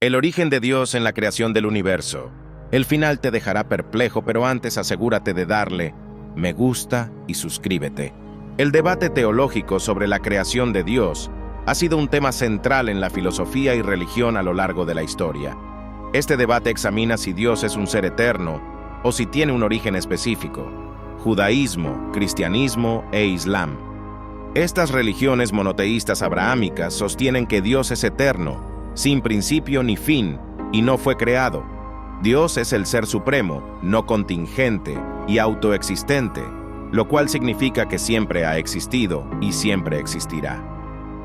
El origen de Dios en la creación del universo. El final te dejará perplejo, pero antes asegúrate de darle me gusta y suscríbete. El debate teológico sobre la creación de Dios ha sido un tema central en la filosofía y religión a lo largo de la historia. Este debate examina si Dios es un ser eterno o si tiene un origen específico: judaísmo, cristianismo e islam. Estas religiones monoteístas abrahámicas sostienen que Dios es eterno, sin principio ni fin, y no fue creado. Dios es el ser supremo, no contingente y autoexistente, lo cual significa que siempre ha existido y siempre existirá.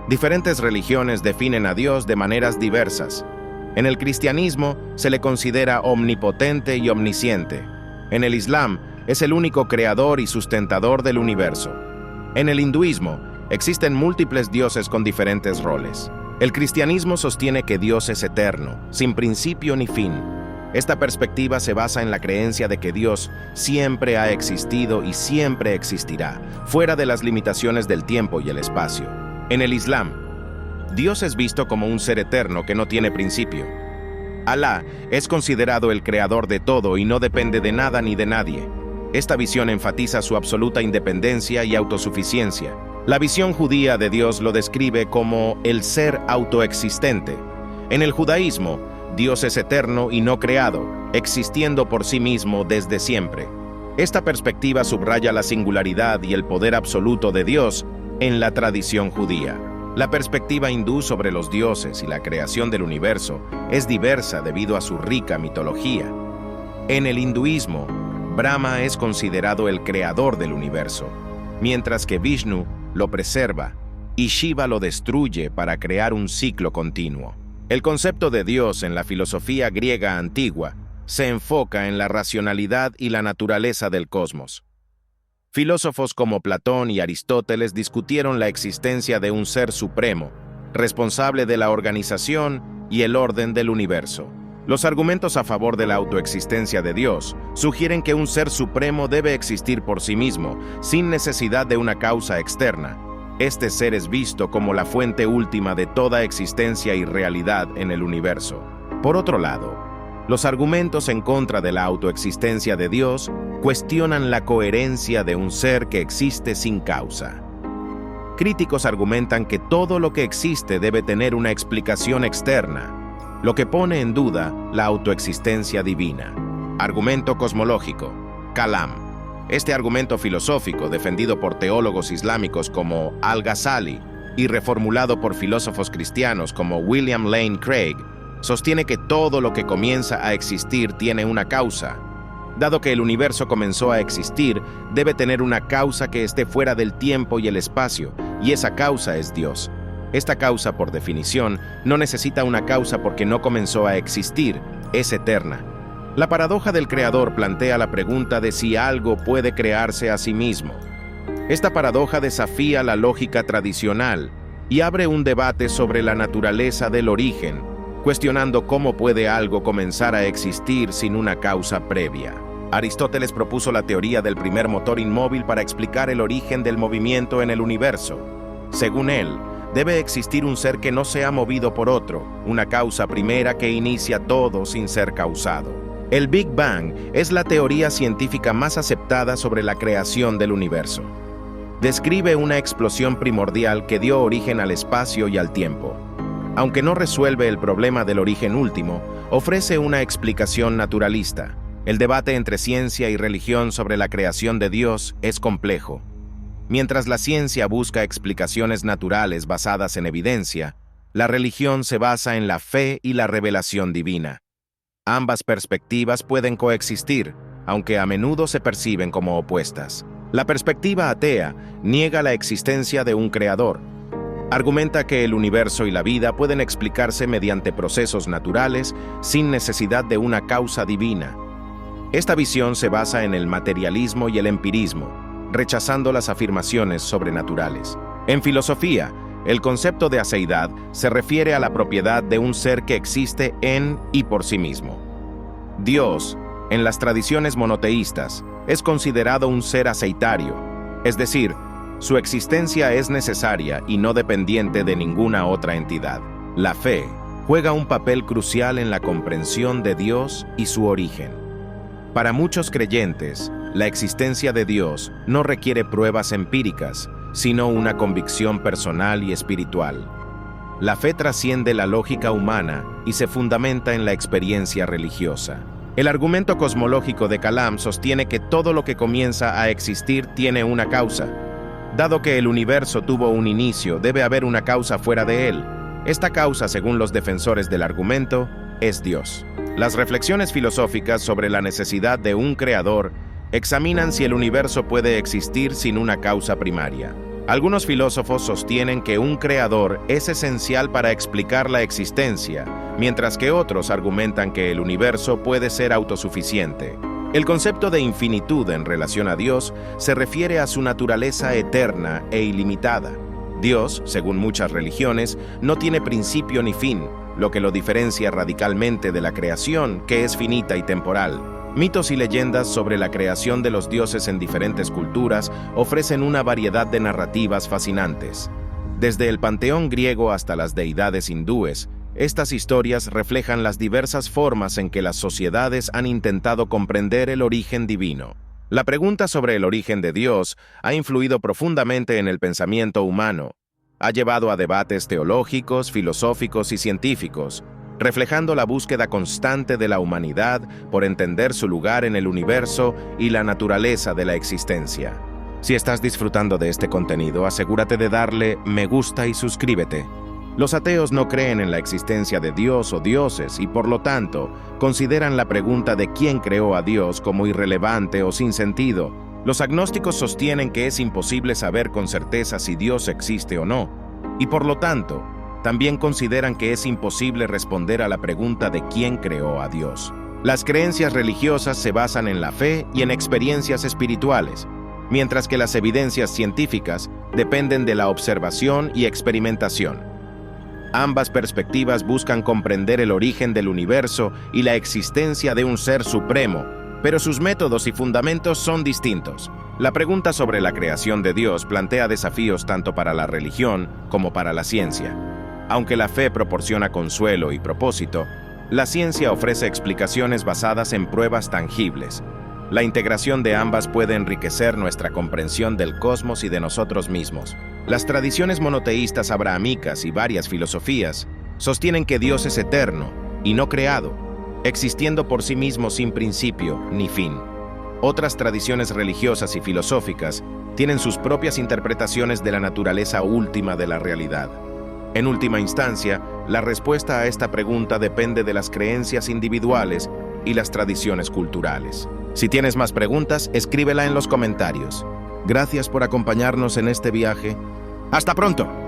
Diferentes religiones definen a Dios de maneras diversas. En el cristianismo se le considera omnipotente y omnisciente. En el islam es el único creador y sustentador del universo. En el hinduismo existen múltiples dioses con diferentes roles. El cristianismo sostiene que Dios es eterno, sin principio ni fin. Esta perspectiva se basa en la creencia de que Dios siempre ha existido y siempre existirá, fuera de las limitaciones del tiempo y el espacio. En el islam, Dios es visto como un ser eterno que no tiene principio. Alá es considerado el creador de todo y no depende de nada ni de nadie. Esta visión enfatiza su absoluta independencia y autosuficiencia. La visión judía de Dios lo describe como el ser autoexistente. En el judaísmo, Dios es eterno y no creado, existiendo por sí mismo desde siempre. Esta perspectiva subraya la singularidad y el poder absoluto de Dios en la tradición judía. La perspectiva hindú sobre los dioses y la creación del universo es diversa debido a su rica mitología. En el hinduismo, Brahma es considerado el creador del universo, mientras que Vishnu lo preserva y Shiva lo destruye para crear un ciclo continuo. El concepto de Dios en la filosofía griega antigua se enfoca en la racionalidad y la naturaleza del cosmos. Filósofos como Platón y Aristóteles discutieron la existencia de un ser supremo, responsable de la organización y el orden del universo. Los argumentos a favor de la autoexistencia de Dios sugieren que un ser supremo debe existir por sí mismo, sin necesidad de una causa externa. Este ser es visto como la fuente última de toda existencia y realidad en el universo. Por otro lado, los argumentos en contra de la autoexistencia de Dios cuestionan la coherencia de un ser que existe sin causa. Críticos argumentan que todo lo que existe debe tener una explicación externa, lo que pone en duda la autoexistencia divina. Argumento cosmológico, Kalam. Este argumento filosófico, defendido por teólogos islámicos como Al-Ghazali y reformulado por filósofos cristianos como William Lane Craig, sostiene que todo lo que comienza a existir tiene una causa. Dado que el universo comenzó a existir, debe tener una causa que esté fuera del tiempo y el espacio, y esa causa es Dios. Esta causa, por definición, no necesita una causa porque no comenzó a existir, es eterna. La paradoja del creador plantea la pregunta de si algo puede crearse a sí mismo. Esta paradoja desafía la lógica tradicional y abre un debate sobre la naturaleza del origen, cuestionando cómo puede algo comenzar a existir sin una causa previa. Aristóteles propuso la teoría del primer motor inmóvil para explicar el origen del movimiento en el universo. Según él, debe existir un ser que no sea movido por otro, una causa primera que inicia todo sin ser causado. El Big Bang es la teoría científica más aceptada sobre la creación del universo. Describe una explosión primordial que dio origen al espacio y al tiempo. Aunque no resuelve el problema del origen último, ofrece una explicación naturalista. El debate entre ciencia y religión sobre la creación de Dios es complejo. Mientras la ciencia busca explicaciones naturales basadas en evidencia, la religión se basa en la fe y la revelación divina. Ambas perspectivas pueden coexistir, aunque a menudo se perciben como opuestas. La perspectiva atea niega la existencia de un creador. Argumenta que el universo y la vida pueden explicarse mediante procesos naturales sin necesidad de una causa divina. Esta visión se basa en el materialismo y el empirismo, rechazando las afirmaciones sobrenaturales. En filosofía, el concepto de aceidad se refiere a la propiedad de un ser que existe en y por sí mismo. Dios, en las tradiciones monoteístas, es considerado un ser aceitario, es decir, su existencia es necesaria y no dependiente de ninguna otra entidad. La fe, juega un papel crucial en la comprensión de Dios y su origen. Para muchos creyentes, la existencia de Dios no requiere pruebas empíricas, sino una convicción personal y espiritual. La fe trasciende la lógica humana y se fundamenta en la experiencia religiosa. El argumento cosmológico de Kalam sostiene que todo lo que comienza a existir tiene una causa. Dado que el universo tuvo un inicio, debe haber una causa fuera de él. Esta causa, según los defensores del argumento, es Dios. Las reflexiones filosóficas sobre la necesidad de un creador examinan si el universo puede existir sin una causa primaria. Algunos filósofos sostienen que un creador es esencial para explicar la existencia, mientras que otros argumentan que el universo puede ser autosuficiente. El concepto de infinitud en relación a Dios se refiere a su naturaleza eterna e ilimitada. Dios, según muchas religiones, no tiene principio ni fin, lo que lo diferencia radicalmente de la creación, que es finita y temporal. Mitos y leyendas sobre la creación de los dioses en diferentes culturas ofrecen una variedad de narrativas fascinantes. Desde el panteón griego hasta las deidades hindúes, estas historias reflejan las diversas formas en que las sociedades han intentado comprender el origen divino. La pregunta sobre el origen de Dios ha influido profundamente en el pensamiento humano. Ha llevado a debates teológicos, filosóficos y científicos, reflejando la búsqueda constante de la humanidad por entender su lugar en el universo y la naturaleza de la existencia. Si estás disfrutando de este contenido, asegúrate de darle me gusta y suscríbete. Los ateos no creen en la existencia de Dios o dioses y, por lo tanto, consideran la pregunta de quién creó a Dios como irrelevante o sin sentido. Los agnósticos sostienen que es imposible saber con certeza si Dios existe o no, y por lo tanto, también consideran que es imposible responder a la pregunta de quién creó a Dios. Las creencias religiosas se basan en la fe y en experiencias espirituales, mientras que las evidencias científicas dependen de la observación y experimentación. Ambas perspectivas buscan comprender el origen del universo y la existencia de un ser supremo, pero sus métodos y fundamentos son distintos. La pregunta sobre la creación de Dios plantea desafíos tanto para la religión como para la ciencia. Aunque la fe proporciona consuelo y propósito, la ciencia ofrece explicaciones basadas en pruebas tangibles. La integración de ambas puede enriquecer nuestra comprensión del cosmos y de nosotros mismos. Las tradiciones monoteístas abrahámicas y varias filosofías sostienen que Dios es eterno y no creado, existiendo por sí mismo sin principio ni fin. Otras tradiciones religiosas y filosóficas tienen sus propias interpretaciones de la naturaleza última de la realidad. En última instancia, la respuesta a esta pregunta depende de las creencias individuales y las tradiciones culturales. Si tienes más preguntas, escríbela en los comentarios. Gracias por acompañarnos en este viaje. ¡Hasta pronto!